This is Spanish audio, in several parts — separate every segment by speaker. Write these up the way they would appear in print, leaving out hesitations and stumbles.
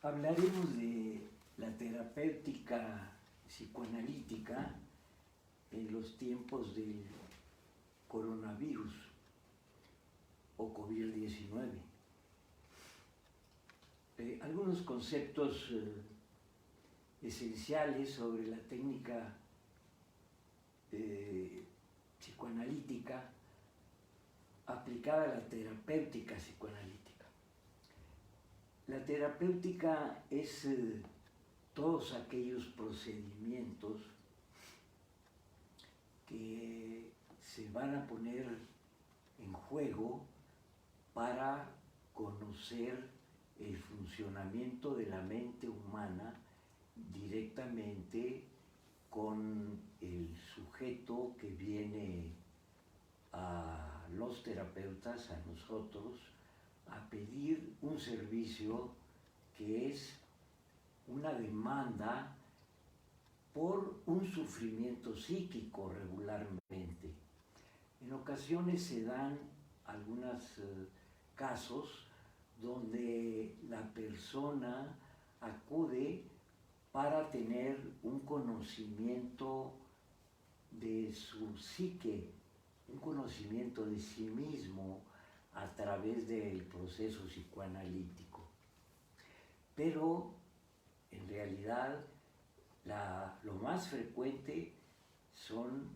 Speaker 1: Hablaremos de la terapéutica psicoanalítica en los tiempos del coronavirus o COVID-19. Algunos conceptos esenciales sobre la técnica psicoanalítica aplicada a la terapéutica psicoanalítica. La terapéutica es todos aquellos procedimientos que se van a poner en juego para conocer el funcionamiento de la mente humana directamente con el sujeto que viene a los terapeutas, a nosotros, a pedir un servicio que es una demanda por un sufrimiento psíquico regularmente. En ocasiones se dan algunos casos donde la persona acude para tener un conocimiento de su psique, un conocimiento de sí mismo a través del proceso psicoanalítico. Pero en realidad lo más frecuente son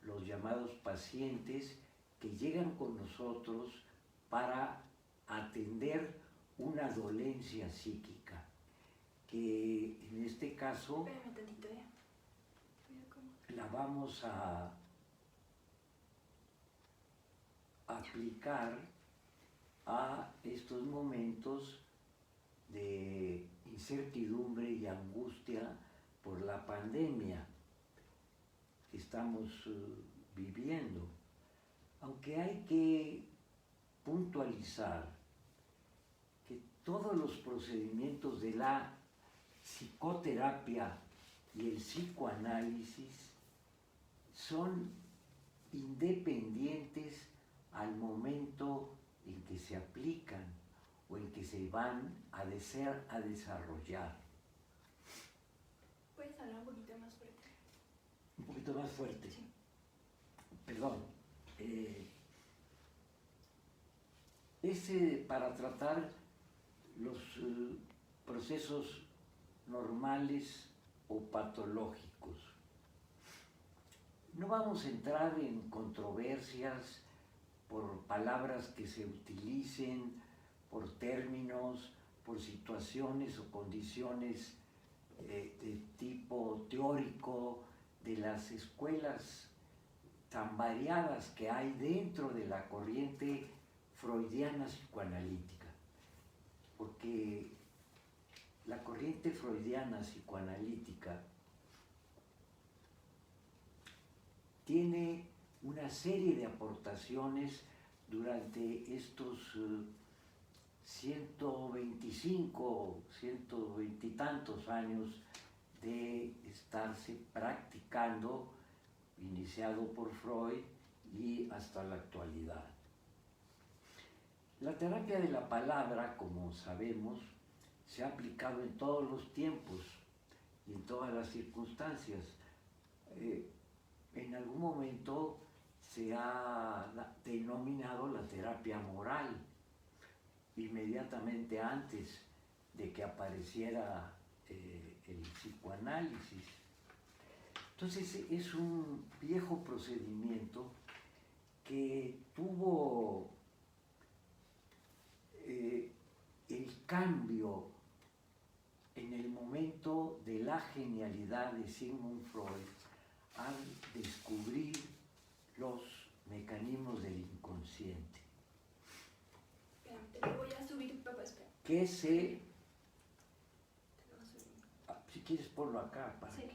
Speaker 1: los llamados pacientes que llegan con nosotros para atender una dolencia psíquica, que en este caso la vamos a aplicar a estos momentos de incertidumbre y angustia por la pandemia que estamos viviendo. Aunque hay que puntualizar que todos los procedimientos de la psicoterapia y el psicoanálisis son independientes al momento en que se aplican o en que se van a desarrollar.
Speaker 2: ¿Puedes hablar un poquito más fuerte?
Speaker 1: Un poquito más fuerte.
Speaker 2: Sí.
Speaker 1: Perdón. Para tratar los procesos normales o patológicos. No vamos a entrar en controversias por palabras que se utilicen, por términos, por situaciones o condiciones de tipo teórico de las escuelas tan variadas que hay dentro de la corriente freudiana psicoanalítica. Porque la corriente freudiana psicoanalítica tiene una serie de aportaciones durante estos 125, 120 y tantos años de estarse practicando, iniciado por Freud y hasta la actualidad. La terapia de la palabra, como sabemos, se ha aplicado en todos los tiempos y en todas las circunstancias. En algún momento se ha denominado la terapia moral, inmediatamente antes de que apareciera el psicoanálisis. Entonces es un viejo procedimiento que tuvo el cambio en el momento de la genialidad de Sigmund Freud al descubrir los mecanismos del inconsciente.
Speaker 2: Espera, te lo voy a subir, papá, espera.
Speaker 1: Que se...
Speaker 2: Te lo voy a subir.
Speaker 1: Si quieres ponlo acá para
Speaker 2: Sí.
Speaker 1: que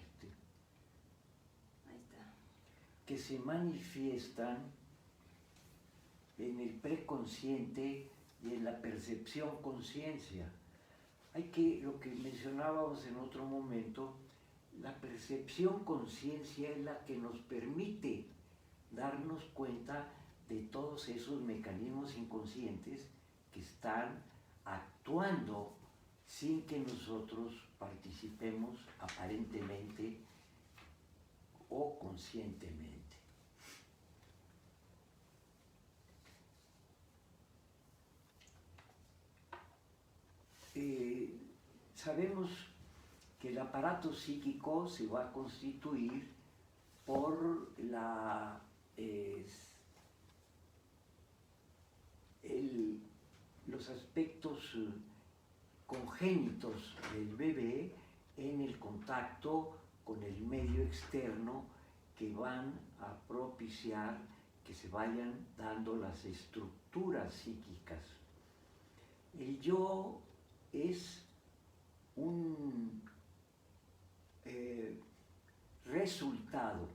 Speaker 2: Ahí está.
Speaker 1: que se manifiestan en el preconsciente y en la percepción conciencia. Lo que mencionábamos en otro momento, la percepción conciencia es la que nos permite darnos cuenta de todos esos mecanismos inconscientes que están actuando sin que nosotros participemos aparentemente o conscientemente. Sabemos que el aparato psíquico se va a constituir por los aspectos congénitos del bebé en el contacto con el medio externo que van a propiciar que se vayan dando las estructuras psíquicas. El yo es un resultado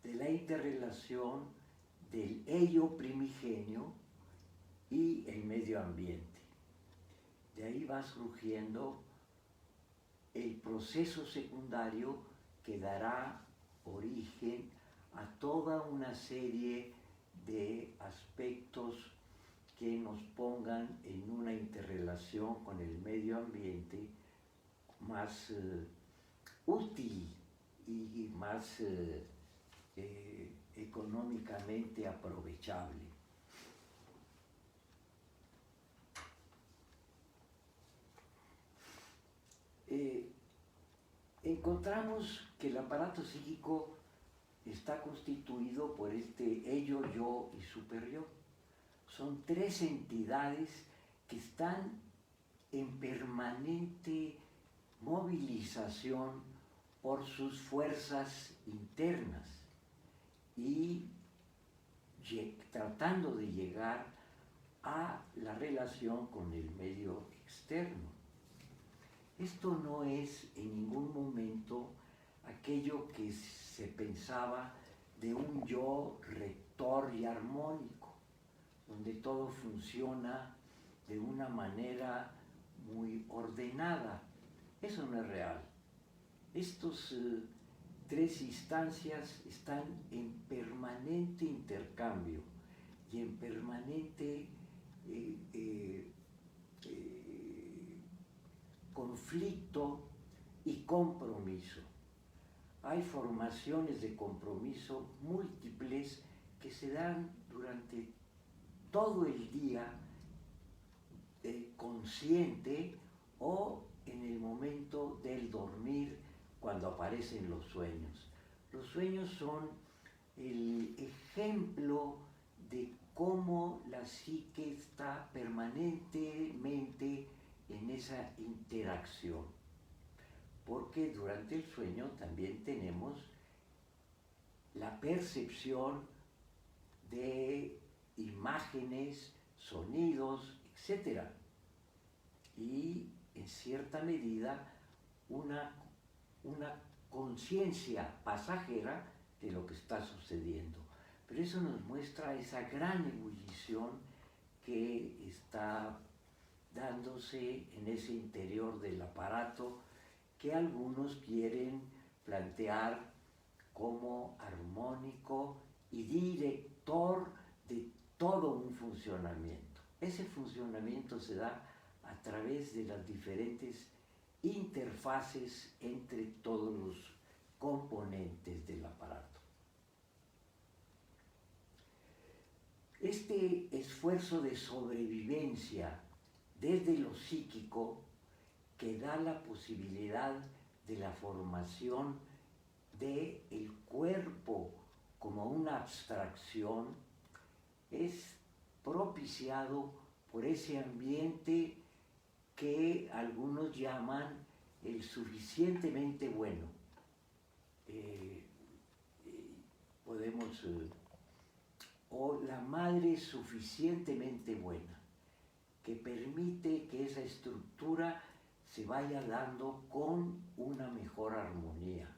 Speaker 1: de la interrelación del ello primigenio y el medio ambiente. De ahí va surgiendo el proceso secundario que dará origen a toda una serie de aspectos que nos pongan en una interrelación con el medio ambiente más útil y más económicamente aprovechable. Encontramos que el aparato psíquico está constituido por este ello, yo y superyo. Son tres entidades que están en permanente movilización por sus fuerzas internas y tratando de llegar a la relación con el medio externo. Esto no es en ningún momento aquello que se pensaba de un yo rector y armónico, donde todo funciona de una manera muy ordenada. Eso no es real. Estos tres instancias están en permanente intercambio y en permanente conflicto y compromiso. Hay formaciones de compromiso múltiples que se dan durante todo el día consciente o en el momento del dormir cuando aparecen los sueños. Los sueños son el ejemplo de cómo la psique está permanentemente en esa interacción, porque durante el sueño también tenemos la percepción de imágenes, sonidos, etc. Y en cierta medida una conciencia pasajera de lo que está sucediendo. Pero eso nos muestra esa gran ebullición que está dándose en ese interior del aparato que algunos quieren plantear como armónico y director de todo un funcionamiento. Ese funcionamiento se da a través de las diferentes interfaces entre todos los componentes del aparato. Este esfuerzo de sobrevivencia desde lo psíquico que da la posibilidad de la formación del cuerpo como una abstracción es propiciado por ese ambiente que algunos llaman el suficientemente bueno. O la madre suficientemente buena, que permite que esa estructura se vaya dando con una mejor armonía,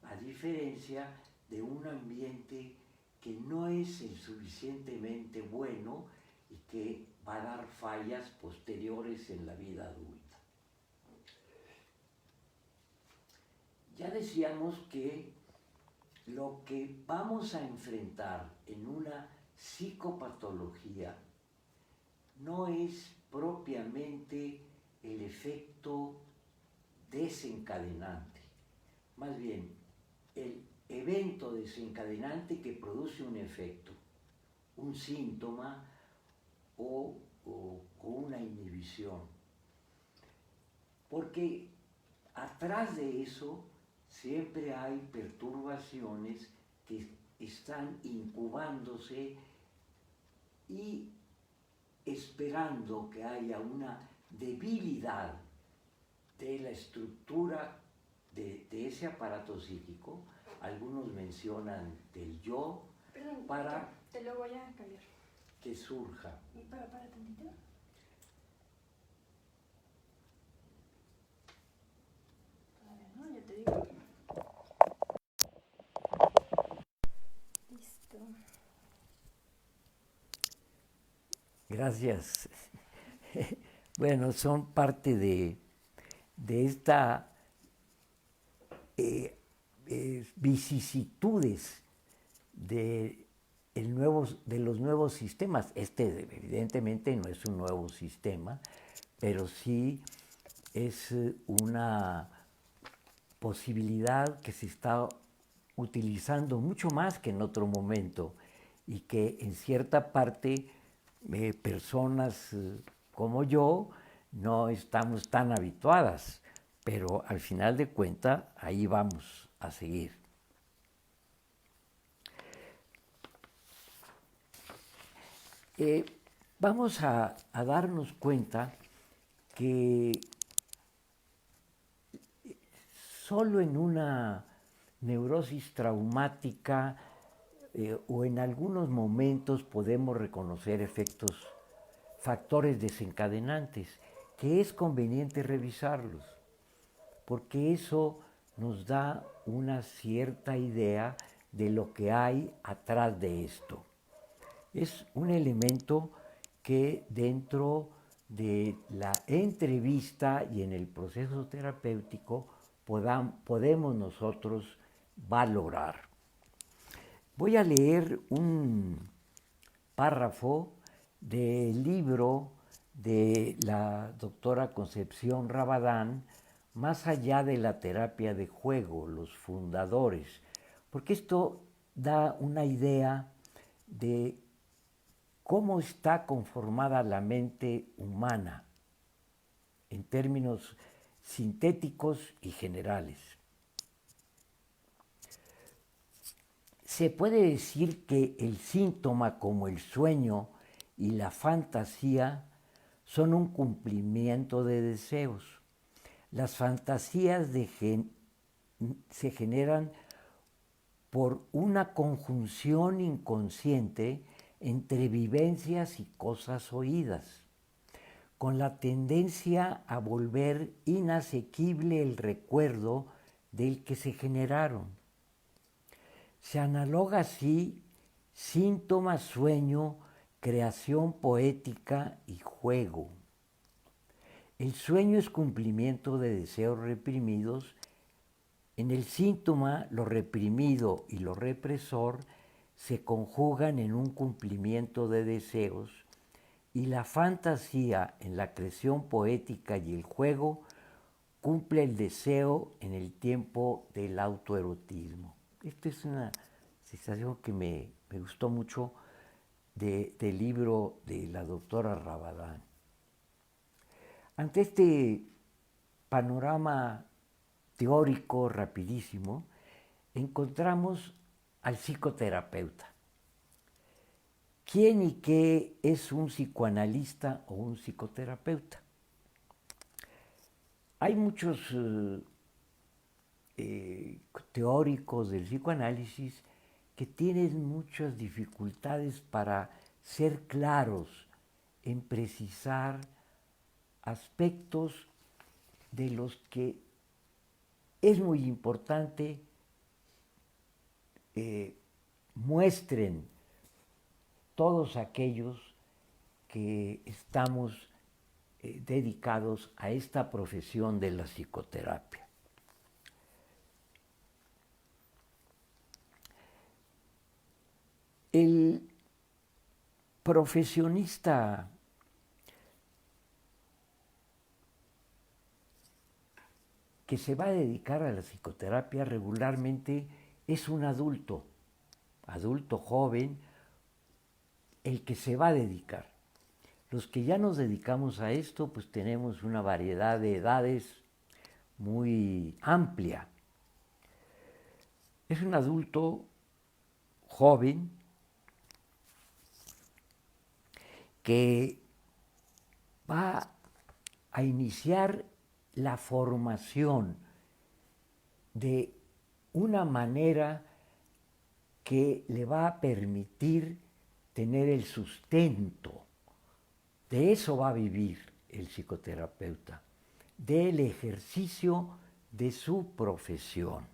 Speaker 1: a diferencia de un ambiente que no es el suficientemente bueno y que va a dar fallas posteriores en la vida adulta. Ya decíamos que lo que vamos a enfrentar en una psicopatología no es propiamente el efecto más bien, el evento desencadenante que produce un efecto, un síntoma o una inhibición. Porque atrás de eso siempre hay perturbaciones que están incubándose y esperando que haya una debilidad de la estructura de ese aparato psíquico. Algunos mencionan del yo.
Speaker 2: Perdón,
Speaker 1: para
Speaker 2: te lo voy a cambiar.
Speaker 1: Que surja.
Speaker 2: Para tantito. Todavía no, ya te digo. Listo.
Speaker 1: Gracias. Bueno, son parte de esta vicisitudes de los nuevos sistemas. Este evidentemente no es un nuevo sistema, pero sí es una posibilidad que se está utilizando mucho más que en otro momento y que en cierta parte personas como yo no estamos tan habituadas, pero al final de cuentas ahí vamos a seguir. Vamos a darnos cuenta que solo en una neurosis traumática o en algunos momentos podemos reconocer factores desencadenantes, que es conveniente revisarlos, porque eso nos da una cierta idea de lo que hay atrás de esto. Es un elemento que dentro de la entrevista y en el proceso terapéutico podemos nosotros valorar. Voy a leer un párrafo del libro de la doctora Concepción Rabadán, Más allá de la terapia de juego, los fundadores, porque esto da una idea de cómo está conformada la mente humana en términos sintéticos y generales. Se puede decir que el síntoma, como el sueño y la fantasía, son un cumplimiento de deseos. Las fantasías se generan por una conjunción inconsciente entre vivencias y cosas oídas, con la tendencia a volver inasequible el recuerdo del que se generaron. Se analoga así síntoma, sueño, creación poética y juego. El sueño es cumplimiento de deseos reprimidos. En el síntoma, lo reprimido y lo represor se conjugan en un cumplimiento de deseos, y la fantasía en la creación poética y el juego cumple el deseo en el tiempo del autoerotismo. Esta es una sensación que me gustó mucho del libro de la doctora Rabadán. Ante este panorama teórico rapidísimo, encontramos al psicoterapeuta. ¿Quién y qué es un psicoanalista o un psicoterapeuta? Hay muchos teóricos del psicoanálisis que tienen muchas dificultades para ser claros en precisar aspectos de los que es muy importante muestren todos aquellos que estamos dedicados a esta profesión de la psicoterapia. El profesionista que se va a dedicar a la psicoterapia regularmente es un adulto joven, el que se va a dedicar. Los que ya nos dedicamos a esto, pues tenemos una variedad de edades muy amplia. Es un adulto joven que va a iniciar la formación de una manera que le va a permitir tener el sustento. De eso va a vivir el psicoterapeuta, del ejercicio de su profesión.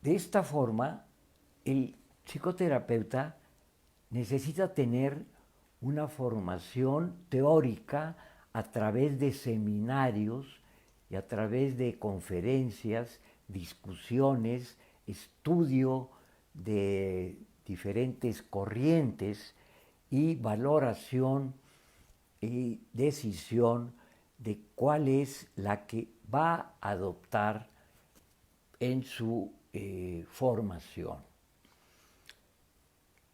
Speaker 1: De esta forma, el psicoterapeuta necesita tener una formación teórica a través de seminarios y a través de conferencias, discusiones, estudio de diferentes corrientes y valoración y decisión de cuál es la que va a adoptar en su formación.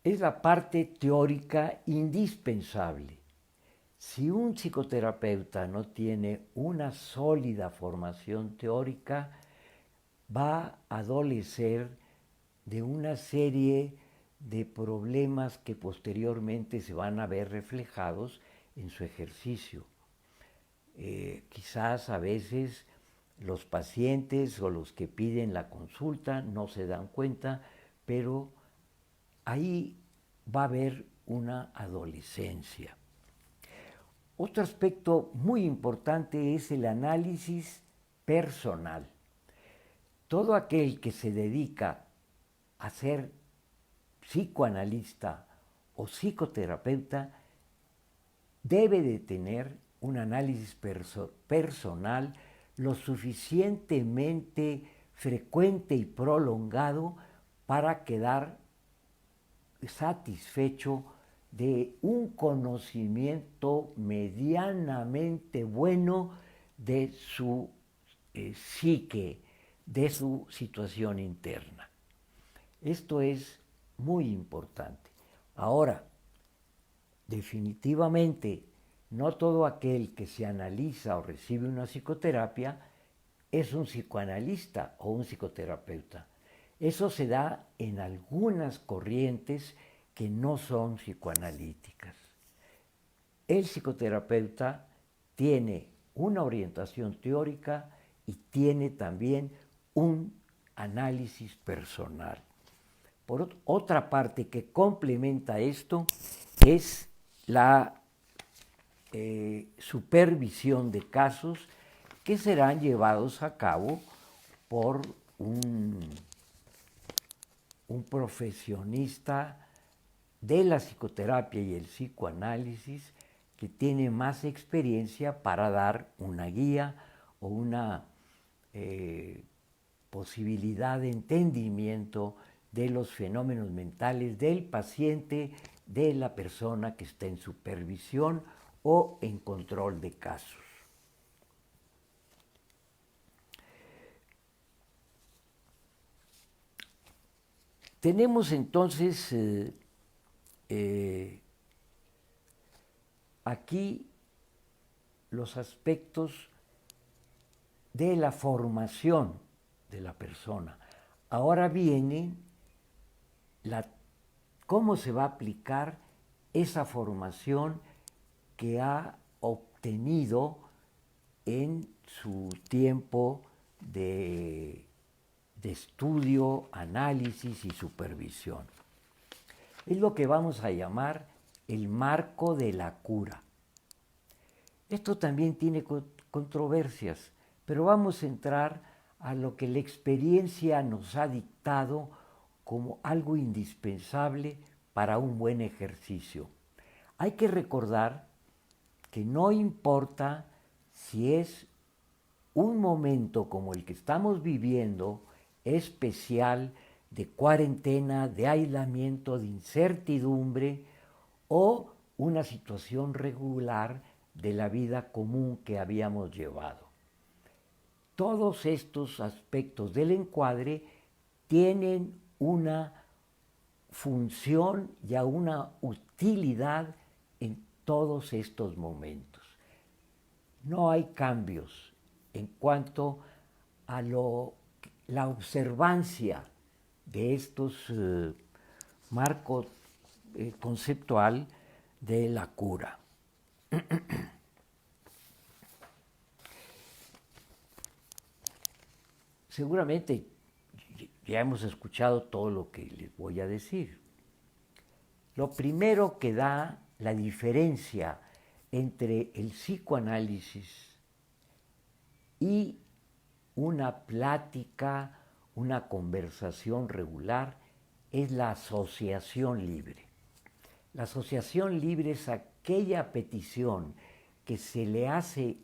Speaker 1: Es la parte teórica indispensable. Si un psicoterapeuta no tiene una sólida formación teórica, va a adolecer de una serie de problemas que posteriormente se van a ver reflejados en su ejercicio. Quizás a veces los pacientes o los que piden la consulta no se dan cuenta, pero ahí va a haber una adolescencia. Otro aspecto muy importante es el análisis personal. Todo aquel que se dedica a ser psicoanalista o psicoterapeuta debe de tener un análisis personal lo suficientemente frecuente y prolongado para quedar satisfecho de un conocimiento medianamente bueno de su psique, de su situación interna. Esto es muy importante. Ahora, definitivamente, no todo aquel que se analiza o recibe una psicoterapia es un psicoanalista o un psicoterapeuta. Eso se da en algunas corrientes que no son psicoanalíticas. El psicoterapeuta tiene una orientación teórica y tiene también un análisis personal. Por otra parte que complementa esto es la supervisión de casos que serán llevados a cabo por un profesionista de la psicoterapia y el psicoanálisis que tiene más experiencia para dar una guía o una posibilidad de entendimiento de los fenómenos mentales del paciente, de la persona que está en supervisión o en control de casos. Tenemos entonces aquí los aspectos de la formación de la persona. Ahora viene cómo se va a aplicar esa formación que ha obtenido en su tiempo de estudio, análisis y supervisión. Es lo que vamos a llamar el marco de la cura. Esto también tiene controversias, pero vamos a entrar a lo que la experiencia nos ha dictado como algo indispensable para un buen ejercicio. Hay que recordar que no importa si es un momento como el que estamos viviendo, especial, de cuarentena, de aislamiento, de incertidumbre, o una situación regular de la vida común que habíamos llevado. Todos estos aspectos del encuadre tienen una función y una utilidad en todos estos momentos. No hay cambios en cuanto a la observancia de estos marcos conceptual de la cura. Seguramente ya hemos escuchado todo lo que les voy a decir. Lo primero que da la diferencia entre el psicoanálisis y una plática, una conversación regular, es la asociación libre. La asociación libre es aquella petición que se le hace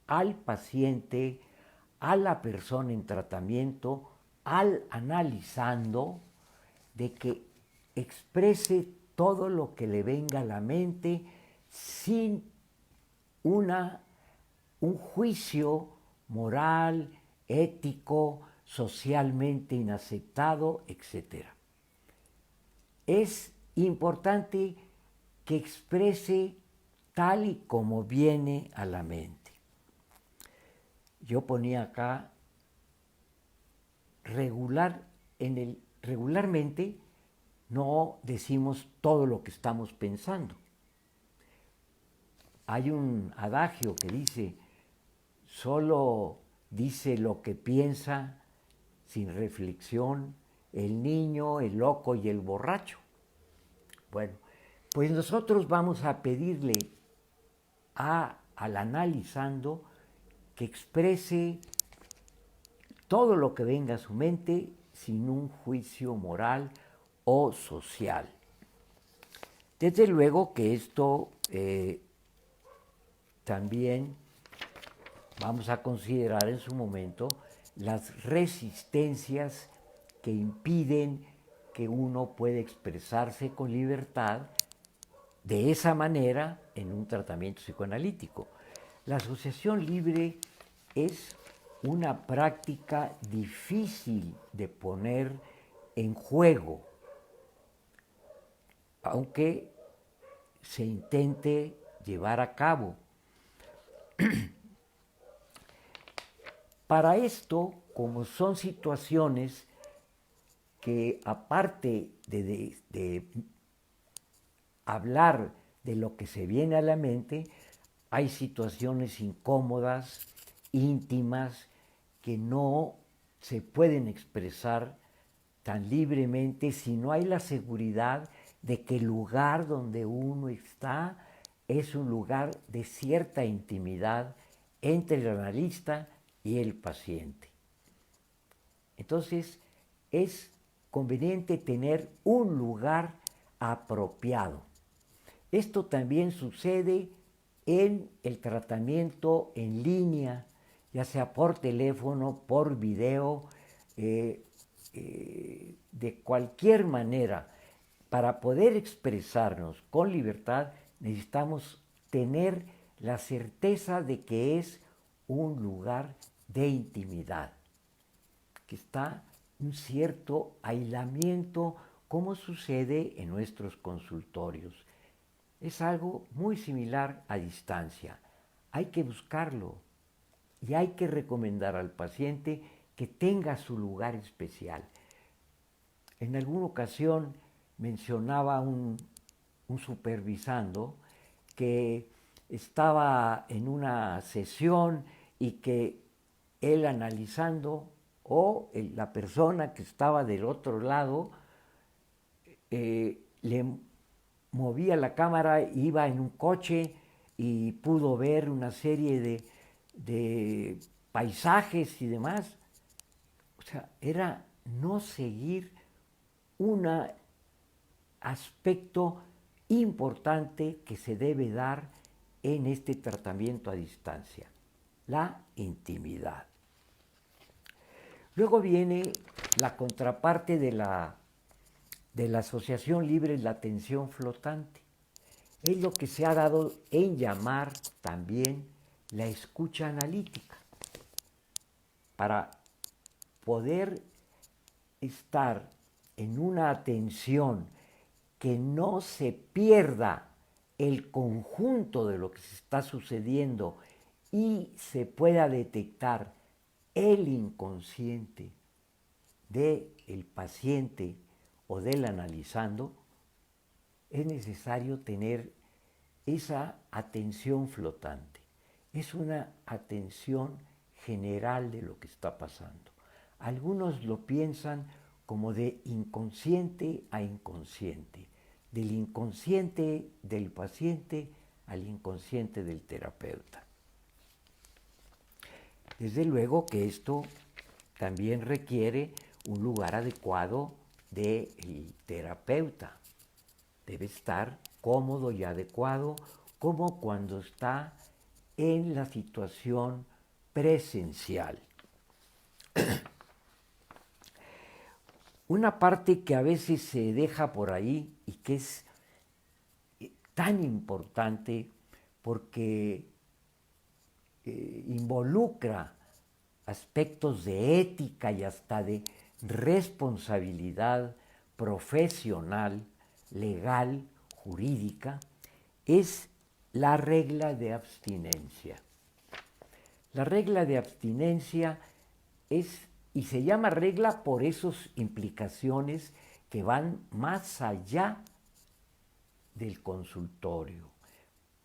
Speaker 1: al paciente, a la persona en tratamiento, al analizando, de que exprese todo lo que le venga a la mente sin un juicio moral, ético, socialmente inaceptado, etc. Es importante que exprese tal y como viene a la mente. Yo ponía acá regularmente no decimos todo lo que estamos pensando. Hay un adagio que dice, solo dice lo que piensa sin reflexión el niño, el loco y el borracho. Bueno, pues nosotros vamos a pedirle al analizando que exprese todo lo que venga a su mente sin un juicio moral o social. Desde luego que esto también vamos a considerar en su momento las resistencias que impiden que uno pueda expresarse con libertad de esa manera en un tratamiento psicoanalítico. La asociación libre es una práctica difícil de poner en juego, aunque se intente llevar a cabo. Para esto, como son situaciones que aparte de hablar de lo que se viene a la mente, hay situaciones incómodas, íntimas, que no se pueden expresar tan libremente si no hay la seguridad de que el lugar donde uno está es un lugar de cierta intimidad entre el analista y el paciente. Entonces, es conveniente tener un lugar apropiado. Esto también sucede en el tratamiento en línea, ya sea por teléfono, por video, de cualquier manera. Para poder expresarnos con libertad necesitamos tener la certeza de que es un lugar de intimidad, que está un cierto aislamiento, como sucede en nuestros consultorios. Es algo muy similar a distancia. Hay que buscarlo y hay que recomendar al paciente que tenga su lugar especial. En alguna ocasión mencionaba un supervisando que estaba en una sesión y que él analizando o la persona que estaba del otro lado le movía la cámara, iba en un coche y pudo ver una serie de paisajes y demás. O sea, era no seguir un aspecto importante que se debe dar en este tratamiento a distancia, la intimidad. Luego viene la contraparte de la asociación libre, la atención flotante. es lo que se ha dado en llamar también la escucha analítica. Para poder estar en una atención que no se pierda el conjunto de lo que se está sucediendo y se pueda detectar el inconsciente del paciente o del analizando, es necesario tener esa atención flotante. Es una atención general de lo que está pasando. Algunos lo piensan como de inconsciente a inconsciente, del inconsciente del paciente al inconsciente del terapeuta. Desde luego que esto también requiere un lugar adecuado del terapeuta. Debe estar cómodo y adecuado, como cuando está en la situación presencial. Una parte que a veces se deja por ahí y que es tan importante porque involucra aspectos de ética y hasta de responsabilidad profesional, legal, jurídica, es la regla de abstinencia. La regla de abstinencia es, y se llama regla por esas implicaciones que van más allá del consultorio,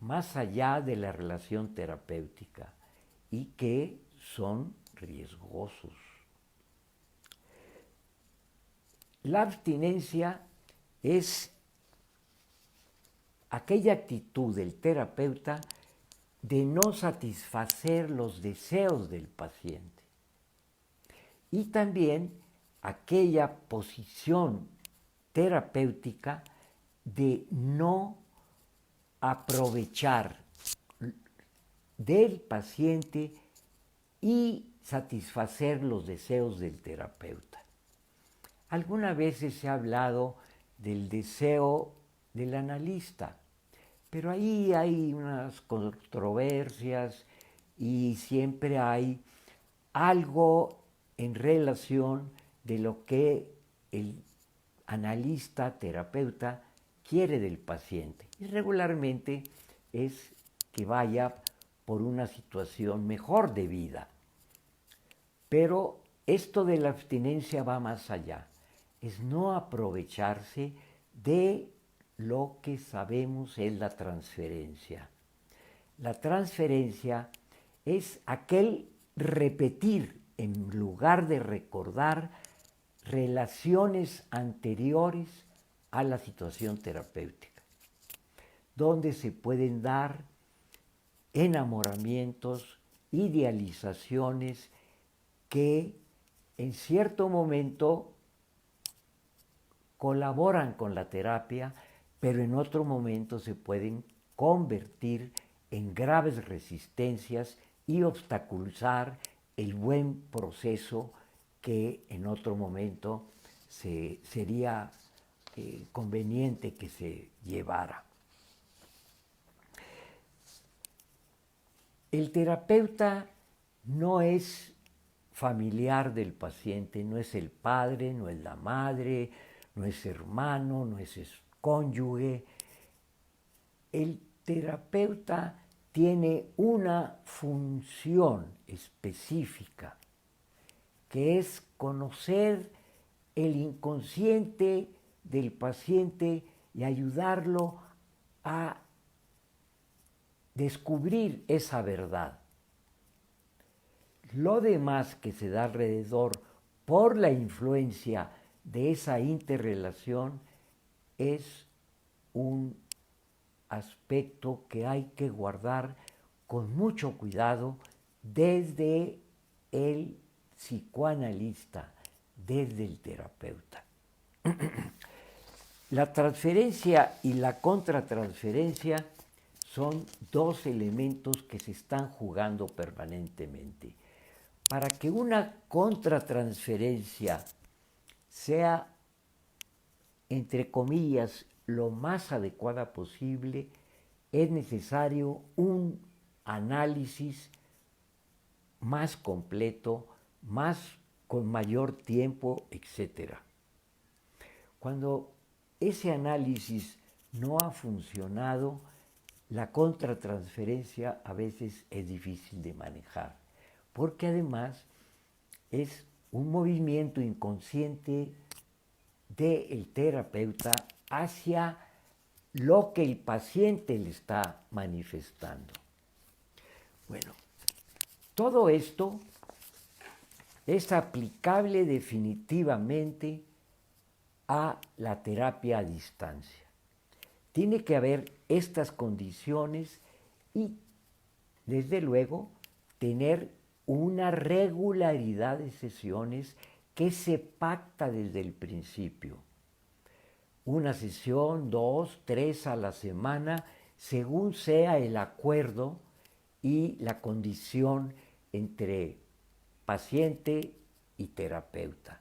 Speaker 1: más allá de la relación terapéutica y que son riesgosos. La abstinencia es aquella actitud del terapeuta de no satisfacer los deseos del paciente y también aquella posición terapéutica de no aprovechar del paciente y satisfacer los deseos del terapeuta. Algunas veces se ha hablado del deseo del analista, pero ahí hay unas controversias y siempre hay algo en relación de lo que el analista, terapeuta, quiere del paciente. Y regularmente es que vaya por una situación mejor de vida. Pero esto de la abstinencia va más allá. Es no aprovecharse de lo que sabemos es la transferencia. La transferencia es aquel repetir en lugar de recordar relaciones anteriores a la situación terapéutica, donde se pueden dar enamoramientos, idealizaciones que en cierto momento colaboran con la terapia, pero en otro momento se pueden convertir en graves resistencias y obstaculizar el buen proceso que en otro momento sería conveniente que se llevara. El terapeuta no es familiar del paciente, no es el padre, no es la madre, no es hermano, no es cónyuge. El terapeuta tiene una función específica, que es conocer el inconsciente del paciente y ayudarlo a descubrir esa verdad. Lo demás que se da alrededor por la influencia de esa interrelación es un aspecto que hay que guardar con mucho cuidado desde el psicoanalista, desde el terapeuta. La transferencia y la contratransferencia son dos elementos que se están jugando permanentemente. Para que una contratransferencia sea, entre comillas, lo más adecuada posible, es necesario un análisis más completo, con mayor tiempo, etc. Cuando ese análisis no ha funcionado, la contratransferencia a veces es difícil de manejar, porque además es un movimiento inconsciente del terapeuta hacia lo que el paciente le está manifestando. Bueno, todo esto es aplicable definitivamente a la terapia a distancia. Tiene que haber estas condiciones y, desde luego, tener una regularidad de sesiones que se pacta desde el principio. Una sesión, 2, 3 a la semana, según sea el acuerdo y la condición entre paciente y terapeuta.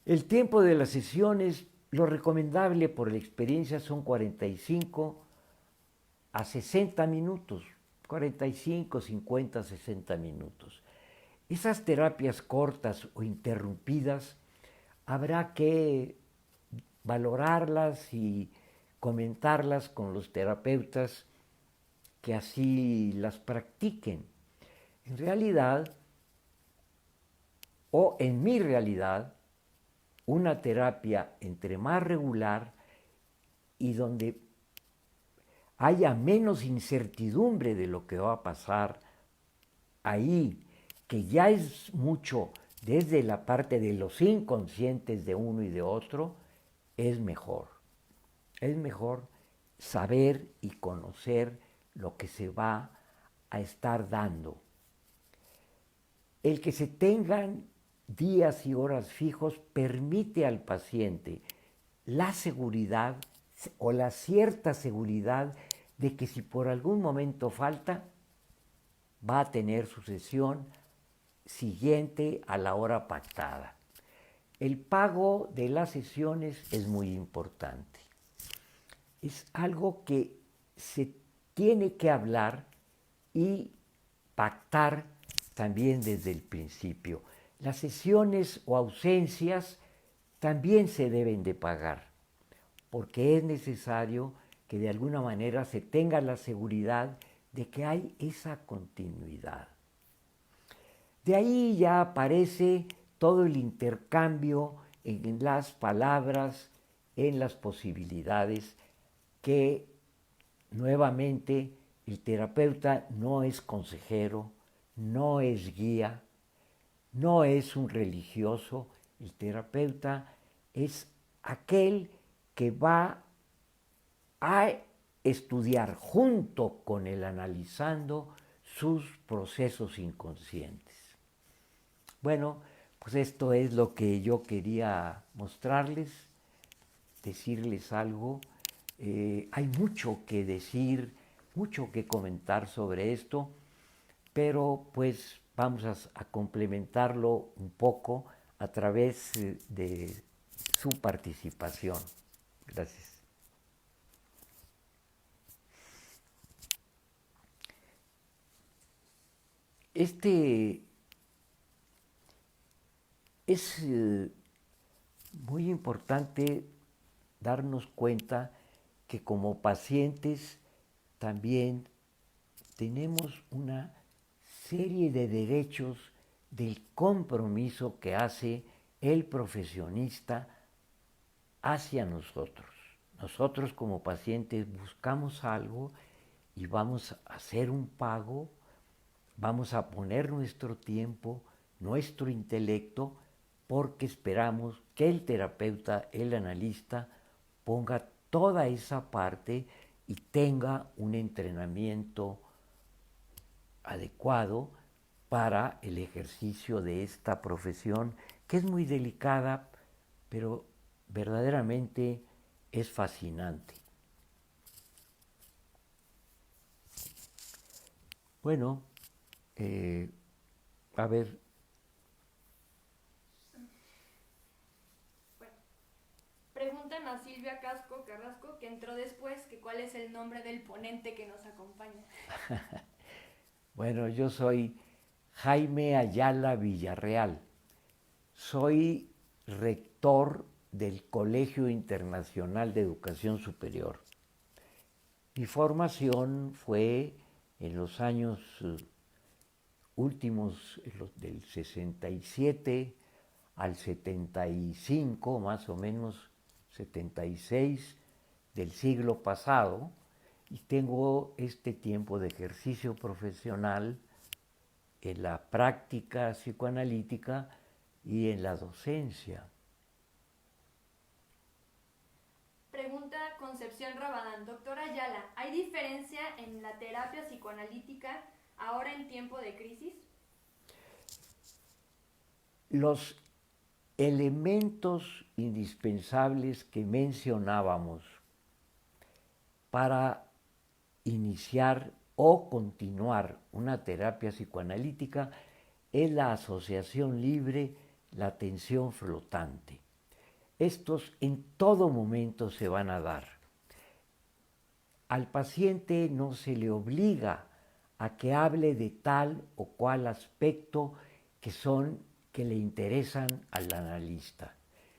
Speaker 1: El tiempo de las sesiones, lo recomendable por la experiencia son 45 a 60 minutos, 45, 50, 60 minutos. Esas terapias cortas o interrumpidas habrá que valorarlas y comentarlas con los terapeutas que así las practiquen. En realidad, o en mi realidad, una terapia entre más regular y donde haya menos incertidumbre de lo que va a pasar ahí, que ya es mucho desde la parte de los inconscientes de uno y de otro, es mejor. Es mejor saber y conocer lo que se va a estar dando. El que se tengan días y horas fijos permite al paciente la seguridad o la cierta seguridad de que si por algún momento falta, va a tener su sesión siguiente a la hora pactada. El pago de las sesiones es muy importante. Es algo que se tiene que hablar y pactar también desde el principio. Las sesiones o ausencias también se deben de pagar, porque es necesario que de alguna manera se tenga la seguridad de que hay esa continuidad. De ahí ya aparece todo el intercambio en las palabras, en las posibilidades, que nuevamente el terapeuta no es consejero, no es guía, no es un religioso. El terapeuta es aquel que va a estudiar junto con el analizando sus procesos inconscientes. Bueno, pues esto es lo que yo quería mostrarles, decirles algo. Hay mucho que decir, mucho que comentar sobre esto, pero pues vamos a complementarlo un poco a través de su participación. Gracias. Es muy importante darnos cuenta que como pacientes también tenemos una serie de derechos del compromiso que hace el profesionista hacia nosotros. Nosotros como pacientes buscamos algo y vamos a hacer un pago, vamos a poner nuestro tiempo, nuestro intelecto, porque esperamos que el terapeuta, el analista, ponga toda esa parte y tenga un entrenamiento adecuado para el ejercicio de esta profesión, que es muy delicada, pero verdaderamente es fascinante. Bueno, a ver.
Speaker 2: Bueno, preguntan a Silvia Casco Carrasco que que entró después, que cuál es el nombre del ponente que nos acompaña.
Speaker 1: Bueno, yo soy Jaime Ayala Villarreal. Soy rector del Colegio Internacional de Educación Superior. Mi formación fue en los años últimos, del 67 al 75, más o menos 76 del siglo pasado, y tengo este tiempo de ejercicio profesional en la práctica psicoanalítica y en la docencia.
Speaker 2: Pregunta Concepción Rabadán. Doctora Ayala, ¿hay diferencia en la terapia psicoanalítica ahora en tiempo de crisis?
Speaker 1: Los elementos indispensables que mencionábamos para iniciar o continuar una terapia psicoanalítica es la asociación libre, la atención flotante. Estos en todo momento se van a dar. Al paciente no se le obliga a que hable de tal o cual aspecto que le interesan al analista,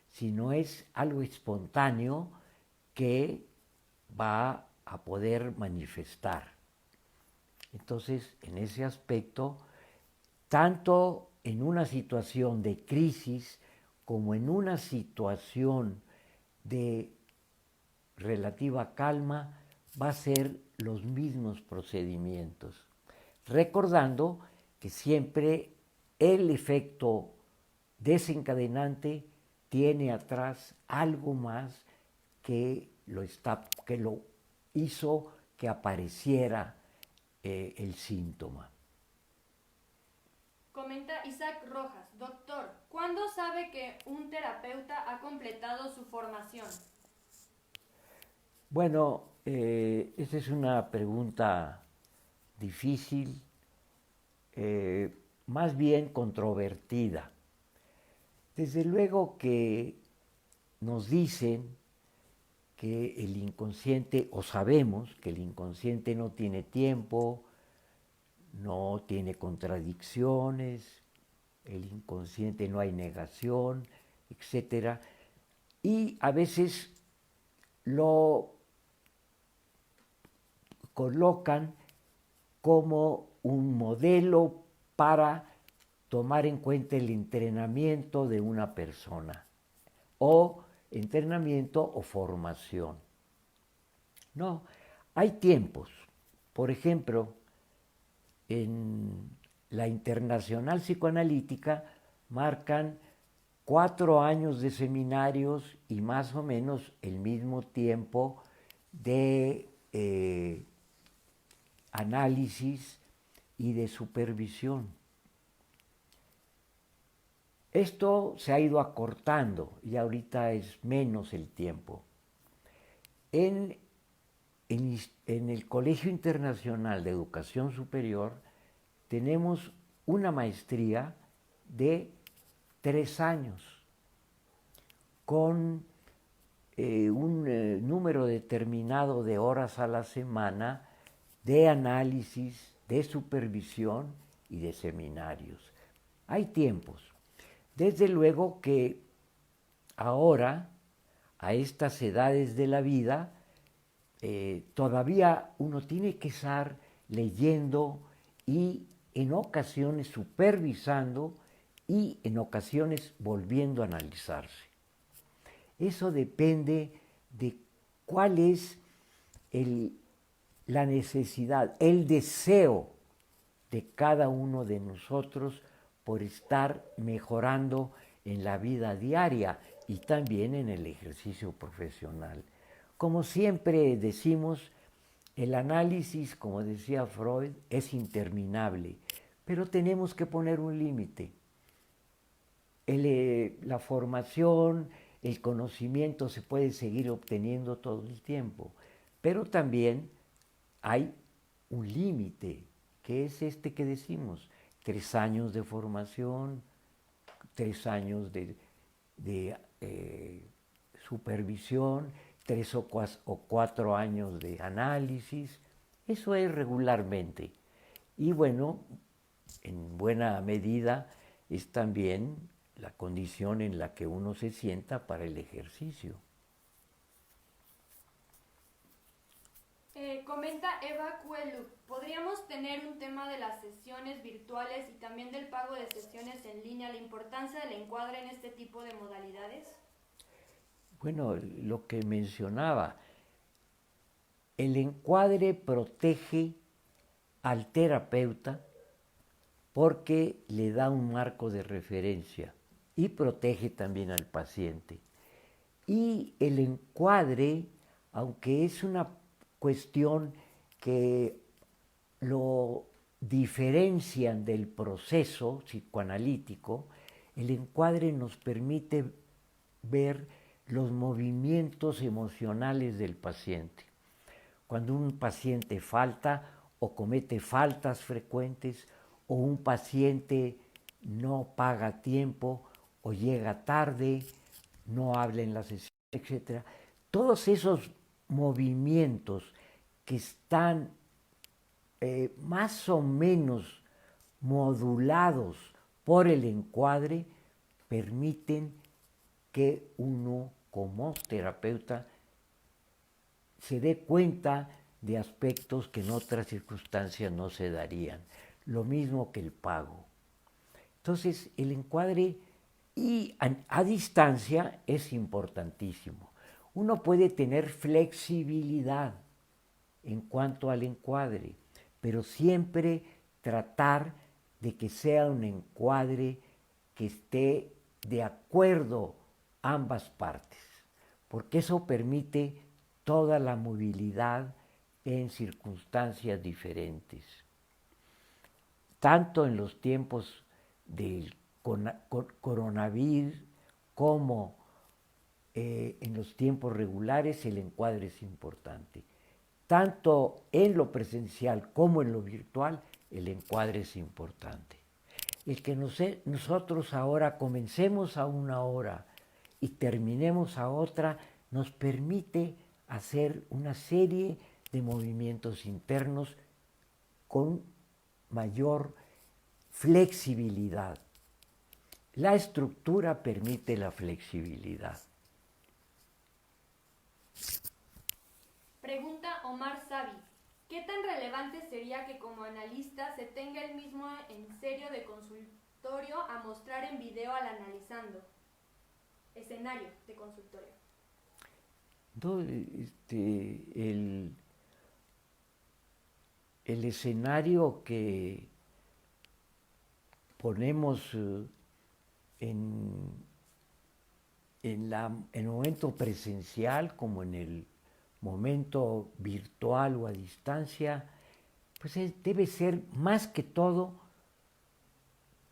Speaker 1: sino es algo espontáneo que va a poder manifestar. Entonces, en ese aspecto, tanto en una situación de crisis como en una situación de relativa calma, va a ser los mismos procedimientos, recordando que siempre el efecto desencadenante tiene atrás algo más que lo hizo que apareciera el síntoma.
Speaker 2: Comenta Isaac Rojas. Doctor, ¿cuándo sabe que un terapeuta ha completado su formación?
Speaker 1: Bueno, esa es una pregunta difícil, más bien controvertida. Desde luego que nos dicen que el inconsciente, o sabemos que el inconsciente no tiene tiempo, no tiene contradicciones, el inconsciente no hay negación, etc. Y a veces lo colocan como un modelo para tomar en cuenta el entrenamiento de una persona, o entrenamiento o formación. No, hay tiempos. Por ejemplo, en la Internacional Psicoanalítica marcan 4 años de seminarios y más o menos el mismo tiempo de análisis y de supervisión. Esto se ha ido acortando y ahorita es menos el tiempo. En el Colegio Internacional de Educación Superior tenemos una maestría de 3 años con un número determinado de horas a la semana de análisis, de supervisión y de seminarios. Hay tiempos. Desde luego que ahora, a estas edades de la vida, todavía uno tiene que estar leyendo y en ocasiones supervisando y en ocasiones volviendo a analizarse. Eso depende de cuál es la necesidad, el deseo de cada uno de nosotros por estar mejorando en la vida diaria y también en el ejercicio profesional. Como siempre decimos, el análisis, como decía Freud, es interminable, pero tenemos que poner un límite. La formación, el conocimiento se puede seguir obteniendo todo el tiempo, pero también hay un límite, que es este que decimos, 3 años de formación, 3 años de supervisión, 3 o 4 años de análisis. Eso es regularmente. Y bueno, en buena medida es también la condición en la que uno se sienta para el ejercicio.
Speaker 2: Comenta Eva Cuelu, ¿podríamos tener un tema de las sesiones virtuales y también del pago de sesiones en línea, la importancia del encuadre en este tipo de modalidades?
Speaker 1: Bueno, lo que mencionaba, el encuadre protege al terapeuta porque le da un marco de referencia y protege también al paciente. Y el encuadre, aunque es una cuestión que lo diferencian del proceso psicoanalítico, el encuadre nos permite ver los movimientos emocionales del paciente. Cuando un paciente falta o comete faltas frecuentes, o un paciente no paga a tiempo o llega tarde, no habla en la sesión, etc. Todos esos movimientos que están más o menos modulados por el encuadre permiten que uno como terapeuta se dé cuenta de aspectos que en otras circunstancias no se darían. Lo mismo que el pago. Entonces, el encuadre y a distancia es importantísimo. Uno puede tener flexibilidad en cuanto al encuadre, pero siempre tratar de que sea un encuadre que esté de acuerdo ambas partes, porque eso permite toda la movilidad en circunstancias diferentes. Tanto en los tiempos del coronavirus como en los tiempos regulares, el encuadre es importante. Tanto en lo presencial como en lo virtual, el encuadre es importante. El que nosotros ahora comencemos a una hora y terminemos a otra, nos permite hacer una serie de movimientos internos con mayor flexibilidad. La estructura permite la flexibilidad.
Speaker 2: Pregunta Omar Savi, ¿qué tan relevante sería que como analista se tenga el mismo en serio de consultorio a mostrar en video al analizando? Escenario de consultorio.
Speaker 1: No, el escenario que ponemos en el momento presencial como en el momento virtual o a distancia, pues debe ser más que todo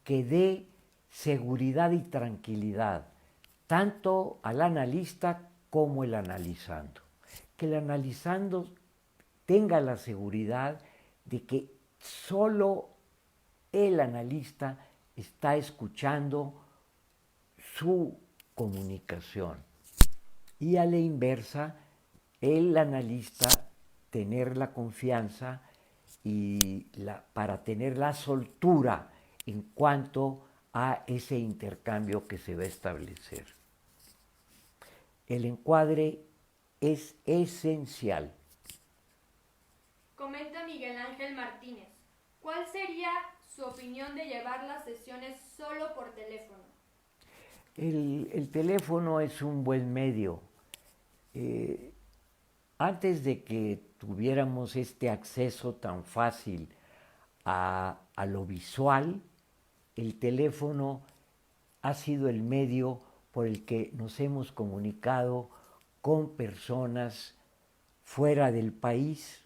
Speaker 1: que dé seguridad y tranquilidad, tanto al analista como el analizando. Que el analizando tenga la seguridad de que solo el analista está escuchando su comunicación. Y a la inversa, el analista tener la confianza y para tener la soltura en cuanto a ese intercambio que se va a establecer. El encuadre es esencial.
Speaker 2: Comenta Miguel Ángel Martínez, ¿cuál sería su opinión de llevar las sesiones solo por teléfono?
Speaker 1: El teléfono es un buen medio. Antes de que tuviéramos este acceso tan fácil a lo visual, el teléfono ha sido el medio por el que nos hemos comunicado con personas fuera del país.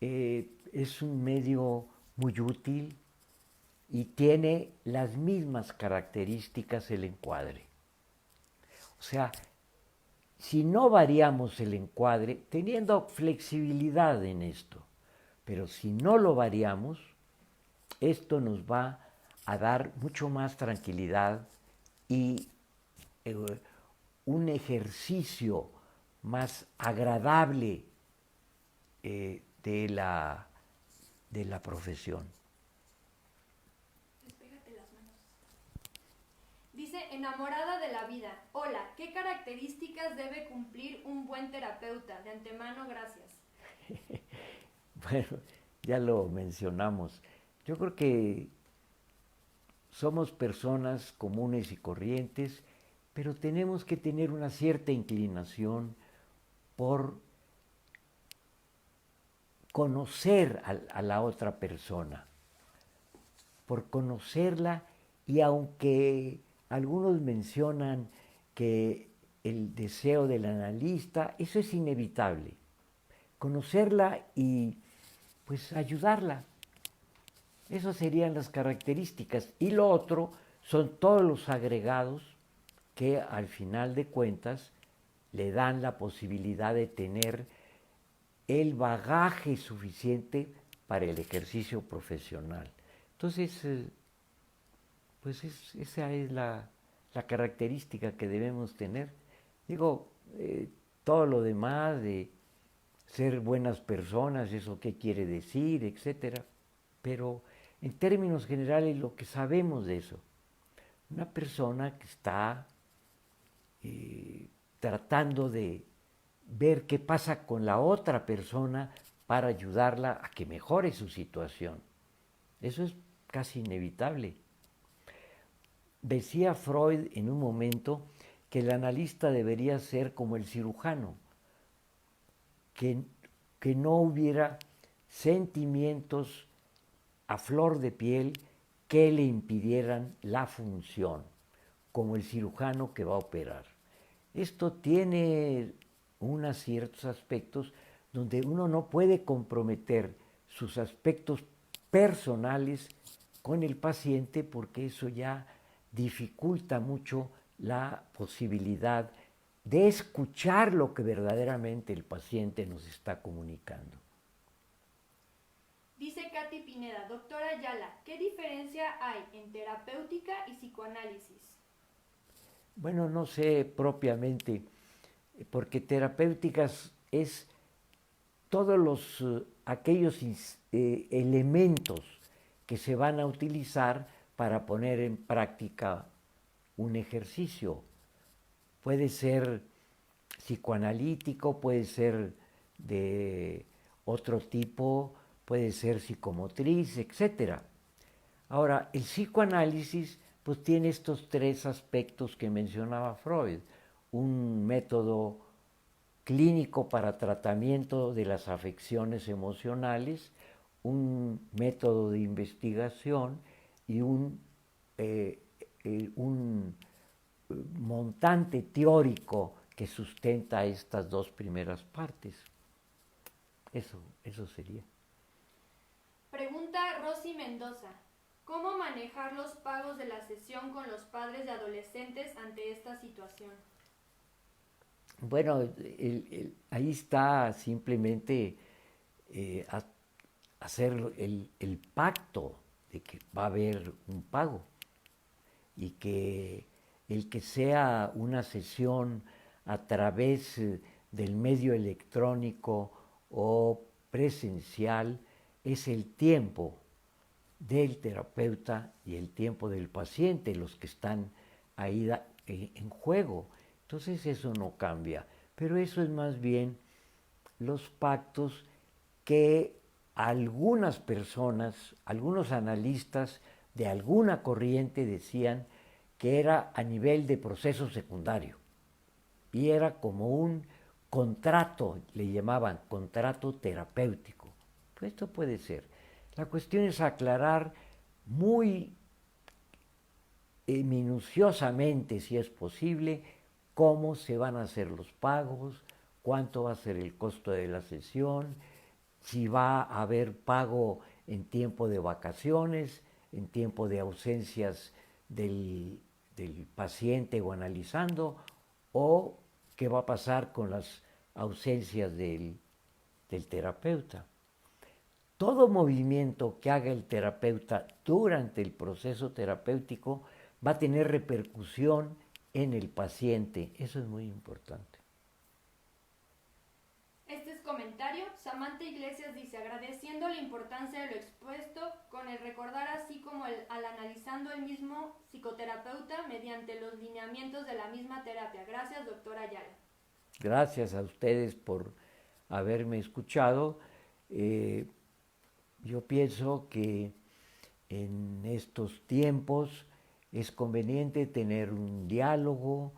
Speaker 1: Es un medio muy útil y tiene las mismas características el encuadre. O sea, si no variamos el encuadre, teniendo flexibilidad en esto, pero si no lo variamos, esto nos va a dar mucho más tranquilidad y un ejercicio más agradable de la profesión.
Speaker 2: Despégate las manos. Dice, enamorada de la vida. Hola, ¿qué características debe cumplir un buen terapeuta? De antemano, gracias.
Speaker 1: Bueno, ya lo mencionamos. Yo creo que somos personas comunes y corrientes, pero tenemos que tener una cierta inclinación por conocer a la otra persona, por conocerla, y aunque algunos mencionan que el deseo del analista, eso es inevitable. Conocerla y pues ayudarla. Esas serían las características. Y lo otro son todos los agregados que al final de cuentas le dan la posibilidad de tener el bagaje suficiente para el ejercicio profesional. Entonces, pues esa es la característica que debemos tener. Digo, todo lo demás de ser buenas personas, eso qué quiere decir, etcétera. Pero en términos generales, lo que sabemos de eso, una persona que está tratando de ver qué pasa con la otra persona para ayudarla a que mejore su situación. Eso es casi inevitable. Decía Freud en un momento que el analista debería ser como el cirujano, que no hubiera sentimientos a flor de piel que le impidieran la función, como el cirujano que va a operar. Esto tiene unos ciertos aspectos donde uno no puede comprometer sus aspectos personales con el paciente, porque eso ya dificulta mucho la posibilidad de escuchar lo que verdaderamente el paciente nos está comunicando.
Speaker 2: Dice Katy Pineda, doctora Ayala, ¿qué diferencia hay en terapéutica y psicoanálisis?
Speaker 1: Bueno, no sé propiamente, porque terapéuticas es todos aquellos elementos que se van a utilizar para poner en práctica un ejercicio. Puede ser psicoanalítico, puede ser de otro tipo, puede ser psicomotriz, etc. Ahora, el psicoanálisis pues tiene estos tres aspectos que mencionaba Freud: un método clínico para tratamiento de las afecciones emocionales, un método de investigación y un montante teórico que sustenta estas dos primeras partes. Eso sería.
Speaker 2: Pregunta Rosy Mendoza, ¿cómo manejar los pagos de la sesión con los padres de adolescentes ante esta situación?
Speaker 1: Bueno, ahí está simplemente hacer el pacto de que va a haber un pago, y que el que sea una sesión a través del medio electrónico o presencial es el tiempo del terapeuta y el tiempo del paciente los que están ahí en juego. Entonces eso no cambia, pero eso es más bien los pactos que algunas personas, algunos analistas de alguna corriente decían que era a nivel de proceso secundario, y era como un contrato, le llamaban contrato terapéutico. Pues esto puede ser. La cuestión es aclarar muy minuciosamente, si es posible, cómo se van a hacer los pagos, cuánto va a ser el costo de la sesión, si va a haber pago en tiempo de vacaciones, en tiempo de ausencias del paciente o analizando, o qué va a pasar con las ausencias del terapeuta. Todo movimiento que haga el terapeuta durante el proceso terapéutico va a tener repercusión en el paciente. Eso es muy importante.
Speaker 2: Este es comentario. Samantha Iglesias dice, agradeciendo la importancia de lo expuesto, con el recordar así como al analizando el mismo psicoterapeuta mediante los lineamientos de la misma terapia. Gracias, doctora Ayala.
Speaker 1: Gracias a ustedes por haberme escuchado. Yo pienso que en estos tiempos es conveniente tener un diálogo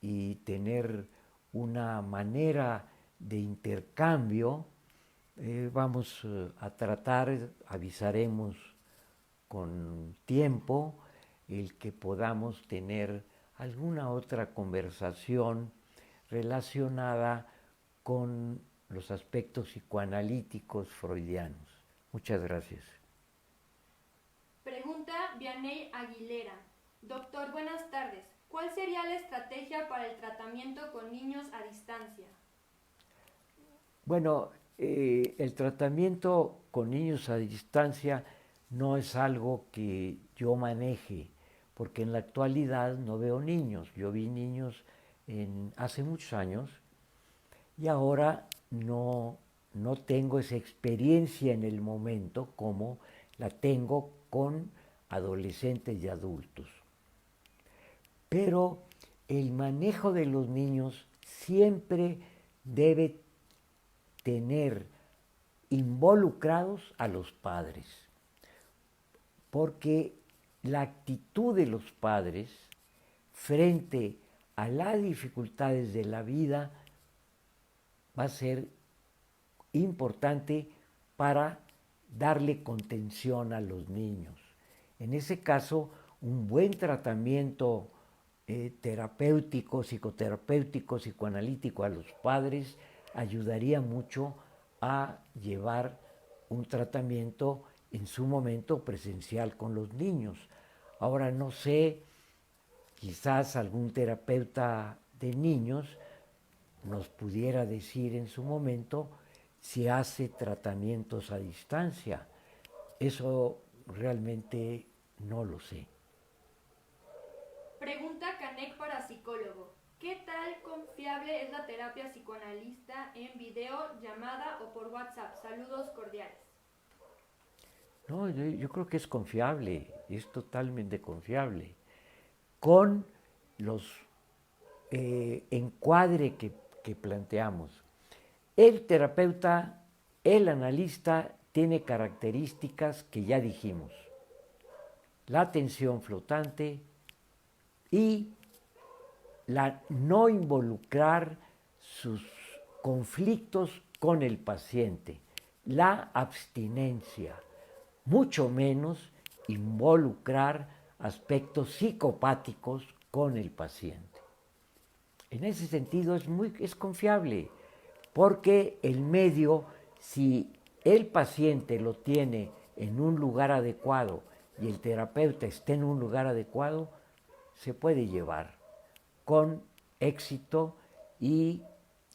Speaker 1: y tener una manera de intercambio. Vamos a tratar, avisaremos con tiempo, el que podamos tener alguna otra conversación relacionada con los aspectos psicoanalíticos freudianos. Muchas gracias.
Speaker 2: Pregunta Vianey Aguilera. Doctor, buenas tardes. ¿Cuál sería la estrategia para el tratamiento con niños a distancia?
Speaker 1: Bueno, el tratamiento con niños a distancia no es algo que yo maneje, porque en la actualidad no veo niños. Yo vi niños hace muchos años y ahora no tengo esa experiencia en el momento como la tengo con adolescentes y adultos. Pero el manejo de los niños siempre debe tener involucrados a los padres, porque la actitud de los padres frente a las dificultades de la vida va a ser importante para darle contención a los niños. En ese caso, un buen tratamiento terapéutico, psicoterapéutico, psicoanalítico a los padres ayudaría mucho a llevar un tratamiento en su momento presencial con los niños. Ahora no sé, quizás algún terapeuta de niños nos pudiera decir en su momento si hace tratamientos a distancia. Eso realmente no lo sé.
Speaker 2: Pregunta Canek para psicólogo. ¿Qué tal confiable es la terapia psicoanalista en video, llamada o por WhatsApp? Saludos cordiales.
Speaker 1: No, yo creo que es confiable, es totalmente confiable. Con los encuadre que planteamos. El terapeuta, el analista, tiene características que ya dijimos. La atención flotante y la no involucrar sus conflictos con el paciente. La abstinencia, mucho menos involucrar aspectos psicopáticos con el paciente. En ese sentido es confiable, porque el medio, si el paciente lo tiene en un lugar adecuado y el terapeuta está en un lugar adecuado, se puede llevar con éxito y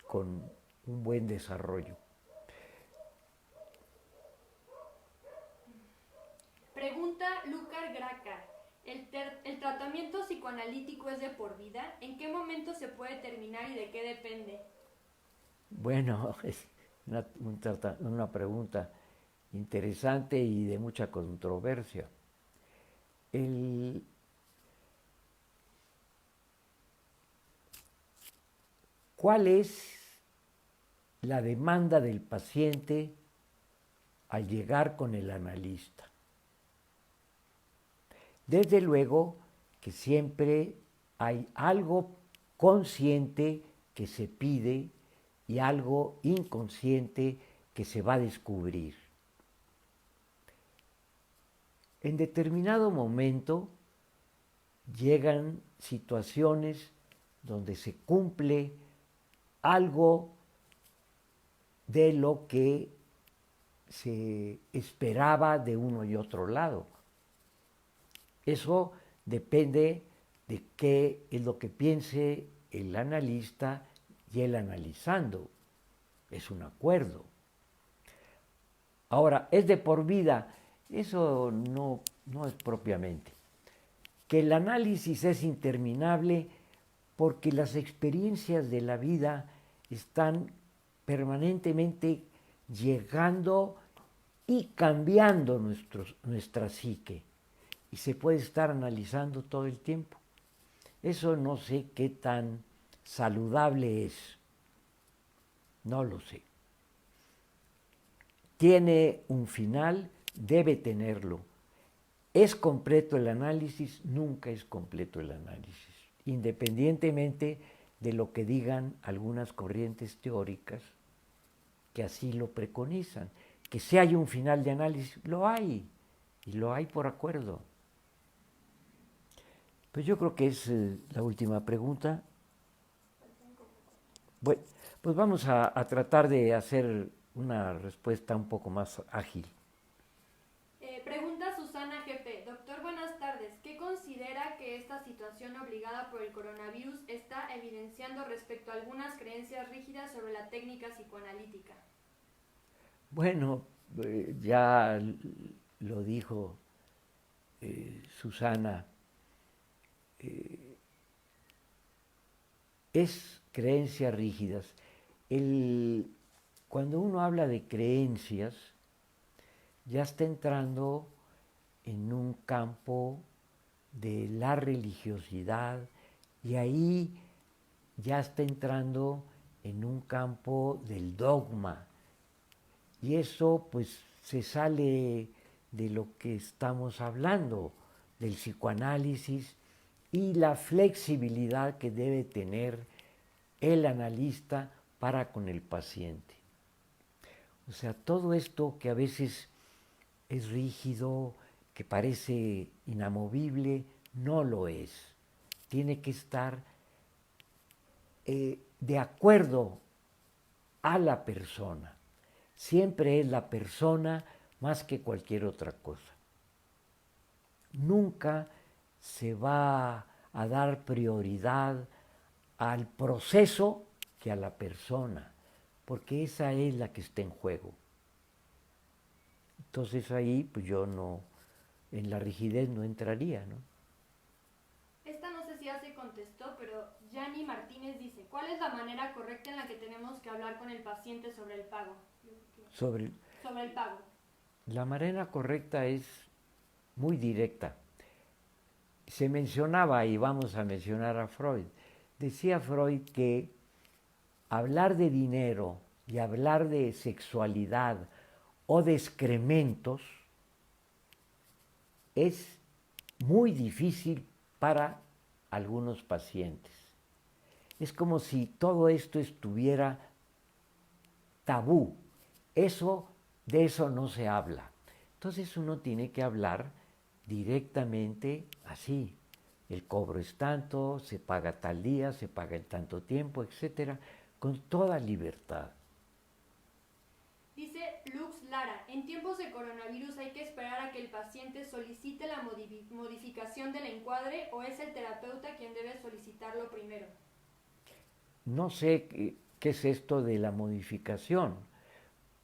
Speaker 1: con un buen desarrollo.
Speaker 2: Pregunta Lucar Graca. ¿El tratamiento psicoanalítico es de por vida? ¿En qué momento se puede terminar y de qué depende?
Speaker 1: Bueno, es una pregunta interesante y de mucha controversia. ¿Cuál es la demanda del paciente al llegar con el analista? Desde luego que siempre hay algo consciente que se pide y algo inconsciente que se va a descubrir. En determinado momento llegan situaciones donde se cumple algo de lo que se esperaba de uno y otro lado. Eso depende de qué es lo que piense el analista y el analizando. Es un acuerdo. Ahora, ¿es de por vida? Eso no es propiamente. Que el análisis es interminable, porque las experiencias de la vida están permanentemente llegando y cambiando nuestra psique, y se puede estar analizando todo el tiempo. Eso no sé qué tan saludable es, no lo sé. Tiene un final, debe tenerlo. ¿Es completo el análisis? Nunca es completo el análisis, independientemente de lo que digan algunas corrientes teóricas que así lo preconizan. Que si hay un final de análisis, lo hay, y lo hay por acuerdo. Pues yo creo que es la última pregunta. Bueno, pues vamos a tratar de hacer una respuesta un poco más ágil.
Speaker 2: Pregunta Susana Jefe. Doctor, buenas tardes. ¿Qué considera que esta situación obligada por el coronavirus está evidenciando respecto a algunas creencias rígidas sobre la técnica psicoanalítica?
Speaker 1: Bueno, ya lo dijo Susana, es creencias rígidas. Cuando uno habla de creencias, ya está entrando en un campo de la religiosidad, y ahí ya está entrando en un campo del dogma, y eso pues se sale de lo que estamos hablando, del psicoanálisis y la flexibilidad que debe tener el analista para con el paciente. O sea, todo esto que a veces es rígido, que parece inamovible, no lo es. Tiene que estar de acuerdo a la persona. Siempre es la persona más que cualquier otra cosa. Nunca se va a dar prioridad al proceso que a la persona, porque esa es la que está en juego. Entonces ahí pues yo no, en la rigidez no entraría, ¿no?
Speaker 2: Esta no sé si ya se contestó, pero Yanni Martínez dice, ¿cuál es la manera correcta en la que tenemos que hablar con el paciente sobre el pago?
Speaker 1: Sobre
Speaker 2: el pago.
Speaker 1: La manera correcta es muy directa. Se mencionaba, y vamos a mencionar a Freud, decía Freud que hablar de dinero y hablar de sexualidad o de excrementos es muy difícil para algunos pacientes. Es como si todo esto estuviera tabú. De eso no se habla. Entonces uno tiene que hablar directamente así. El cobro es tanto, se paga tal día, se paga en tanto tiempo, etcétera, con toda libertad.
Speaker 2: Dice Lux Lara, en tiempos de coronavirus hay que esperar a que el paciente solicite la modificación del encuadre, o es el terapeuta quien debe solicitarlo primero.
Speaker 1: No sé qué es esto de la modificación,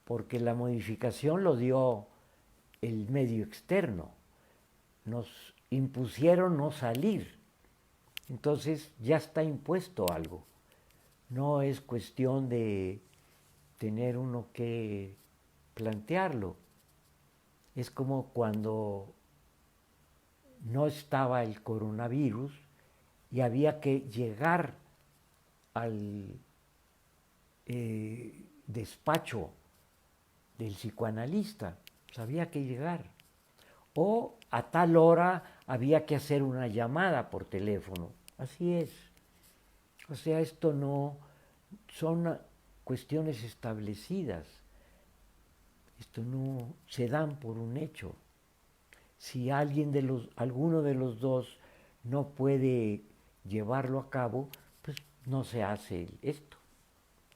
Speaker 1: porque la modificación lo dio el medio externo. Nos impusieron no salir. Entonces ya está impuesto algo. No es cuestión de tener uno que plantearlo. Es como cuando no estaba el coronavirus y había que llegar al despacho del psicoanalista. Pues había que llegar. O a tal hora había que hacer una llamada por teléfono. Así es. O sea, esto no son cuestiones establecidas. Esto no se dan por un hecho. Si alguno de los dos no puede llevarlo a cabo, pues no se hace esto.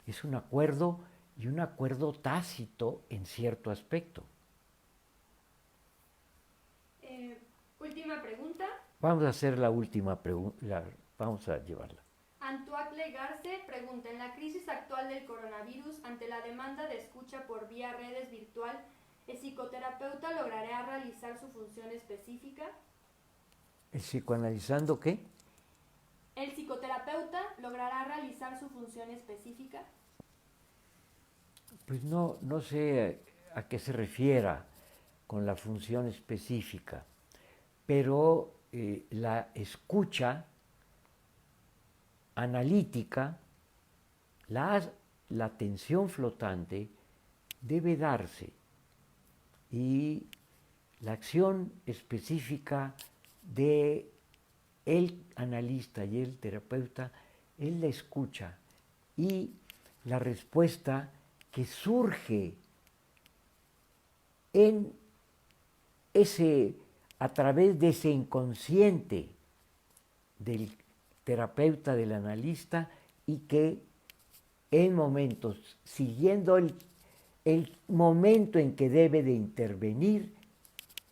Speaker 1: Es un acuerdo, y un acuerdo tácito en cierto aspecto.
Speaker 2: Última pregunta.
Speaker 1: Vamos a hacer la última pregunta, vamos a llevarla.
Speaker 2: Antoine Garce pregunta, en la crisis actual del coronavirus, ante la demanda de escucha por vía redes virtual, ¿el psicoterapeuta logrará realizar su función específica?
Speaker 1: ¿El psicoanalizando qué?
Speaker 2: ¿El psicoterapeuta logrará realizar su función específica?
Speaker 1: Pues no sé a qué se refiera con la función específica, pero la escucha analítica, la atención flotante debe darse y la acción específica de el analista y el terapeuta es la escucha y la respuesta que surge en a través de ese inconsciente del terapeuta, del analista, y que en momentos, siguiendo el momento en que debe de intervenir,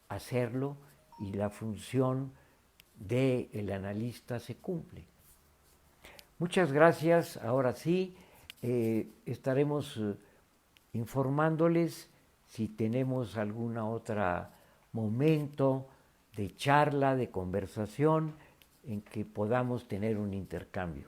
Speaker 1: hacerlo y la función del analista se cumple. Muchas gracias. Ahora sí, estaremos informándoles si tenemos alguna otra momento de charla, de conversación, en que podamos tener un intercambio.